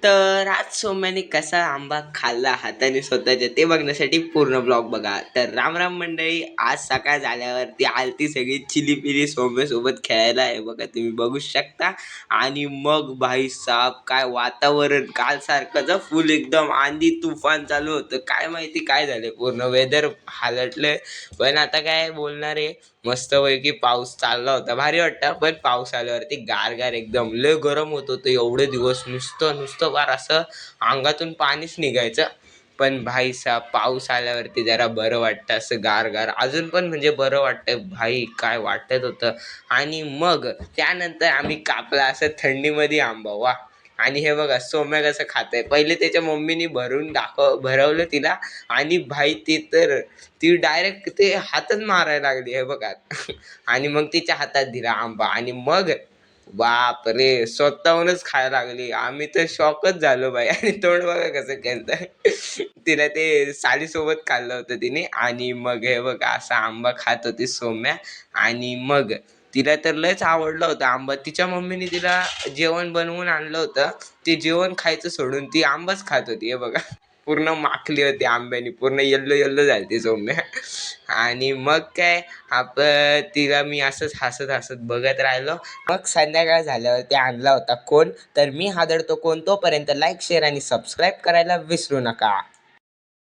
तर आज सौम्याने कसा आंबा खाल्ला हाताने स्वतःच्या ते बघण्यासाठी पूर्ण ब्लॉग बघा. तर राम राम मंडळी, आज सकाळ झाल्यावरती आलती सगळी चिलीपिली सौम्यासोबत खेळायला, हे बघा तुम्ही बघू शकता. आणि मग भाई साहब काय वातावरण काल सारखंच फुल एकदम आंधी तुफान चालू होतं. काय माहिती काय झालं, पूर्ण वेदर हालटलंय. पण आता काय बोलणार आहे, मस्तपैकी पाऊस चालला होता, भारी वाटतं. पण पाऊस आल्यावरती गार एकदम लय गरम होत होतं एवढे दिवस. नुसतं नुसतं फार असं अंगातून पाणीच निघायचं. पण भाई साहेब पाऊस आल्यावरती जरा बरं वाटतं, असं गार अजून पण म्हणजे बरं वाटतं भाई, काय वाटत होतं. आणि मग त्यानंतर आम्ही कापला असं थंडीमध्ये आंबा, वा. आणि हे बघा सौम्या कसं खातंय. पहिले त्याच्या मम्मीने भरवलं तिला. आणि भाई ती डायरेक्ट ते हातच मारायला लागली, हे बघा. आणि मग तिच्या हातात दिला आंबा आणि मग बाप रे स्वतःहूनच खायला लागली. आम्ही तर शॉकच झालो बाई. आणि तोंड बघा कसं केलं. तिला ते सालीसोबत खाल्लं होतं तिने. आणि मग हे बघा असा आंबा खात होती सौम्या. आणि मग तिला तर लयच आवडलं होतं आंबा. तिच्या मम्मीने तिला जेवण बनवून आणलं होतं. ते जेवण खायचं सोडून ती आंबाच खात होती, हे बघा. पूर्ण माखली होती आंब्यानी, पूर्ण येल्लो येल्लो झाली ती सौम्या. आणि मग काय, तिला मी असंच हसत हसत बघत राहिलो. मग संध्याकाळ झाल्यावरती आणला होता कोण, तर मी हादरतो कोण. तोपर्यंत लाईक शेअर आणि सबस्क्राईब करायला विसरू नका.